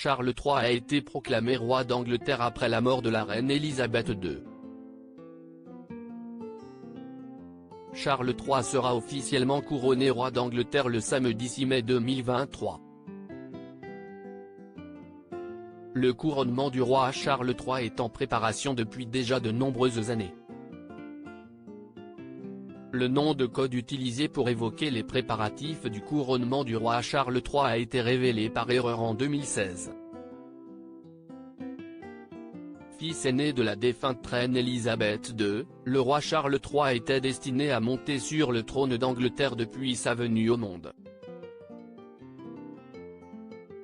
Charles III a été proclamé roi d'Angleterre après la mort de la reine Elisabeth II. Charles III sera officiellement couronné roi d'Angleterre le samedi 6 mai 2023. Le couronnement du roi Charles III est en préparation depuis déjà de nombreuses années. Le nom de code utilisé pour évoquer les préparatifs du couronnement du roi Charles III a été révélé par erreur en 2016. Fils aîné de la défunte reine Elisabeth II, le roi Charles III était destiné à monter sur le trône d'Angleterre depuis sa venue au monde.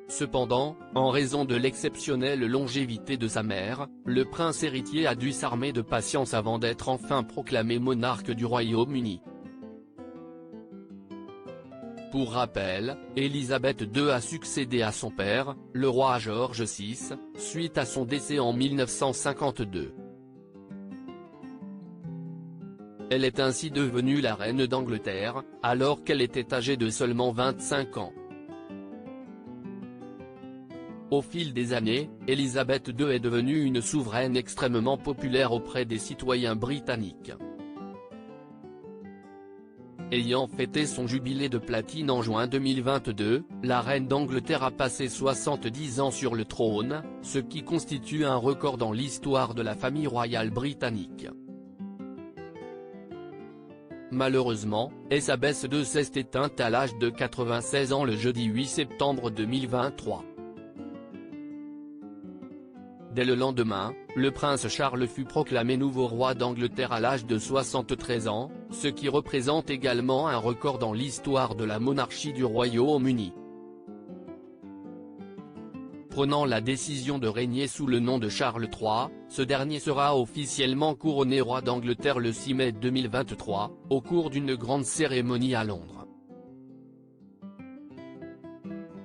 Cependant, en raison de l'exceptionnelle longévité de sa mère, le prince héritier a dû s'armer de patience avant d'être enfin proclamé monarque du Royaume-Uni. Pour rappel, Elisabeth II a succédé à son père, le roi George VI, suite à son décès en 1952. Elle est ainsi devenue la reine d'Angleterre, alors qu'elle était âgée de seulement 25 ans. Au fil des années, Elisabeth II est devenue une souveraine extrêmement populaire auprès des citoyens britanniques. Ayant fêté son jubilé de platine en juin 2022, la reine d'Angleterre a passé 70 ans sur le trône, ce qui constitue un record dans l'histoire de la famille royale britannique. Malheureusement, Elisabeth II s'est éteinte à l'âge de 96 ans le jeudi 8 septembre 2023. Dès le lendemain, le prince Charles fut proclamé nouveau roi d'Angleterre à l'âge de 73 ans, ce qui représente également un record dans l'histoire de la monarchie du Royaume-Uni. Prenant la décision de régner sous le nom de Charles III, ce dernier sera officiellement couronné roi d'Angleterre le 6 mai 2023, au cours d'une grande cérémonie à Londres.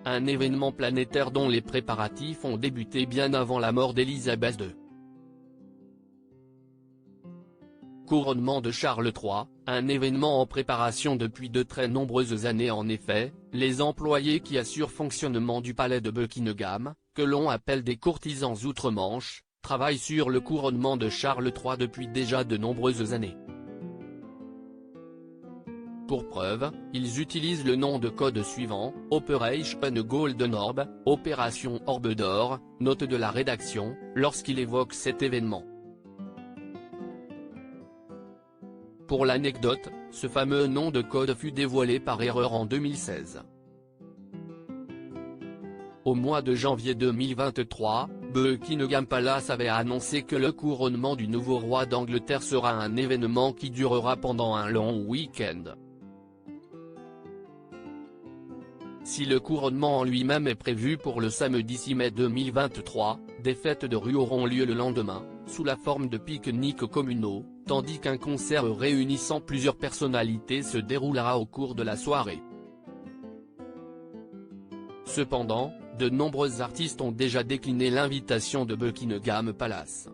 Un événement planétaire dont les préparatifs ont débuté bien avant la mort d'Elisabeth II. Couronnement de Charles III, un événement en préparation depuis de très nombreuses années en effet, les employés qui assurent fonctionnement du palais de Buckingham, que l'on appelle des courtisans outre-Manche, travaillent sur le couronnement de Charles III depuis déjà de nombreuses années. Pour preuve, ils utilisent le nom de code suivant, Operation Golden Orb, Opération Orbe d'Or, note de la rédaction, lorsqu'il évoque cet événement. Pour l'anecdote, ce fameux nom de code fut dévoilé par erreur en 2016. Au mois de janvier 2023, Buckingham Palace avait annoncé que le couronnement du nouveau roi d'Angleterre sera un événement qui durera pendant un long week-end. Si le couronnement en lui-même est prévu pour le samedi 6 mai 2023, des fêtes de rue auront lieu le lendemain, sous la forme de pique-niques communaux, tandis qu'un concert réunissant plusieurs personnalités se déroulera au cours de la soirée. Cependant, de nombreux artistes ont déjà décliné l'invitation de Buckingham Palace.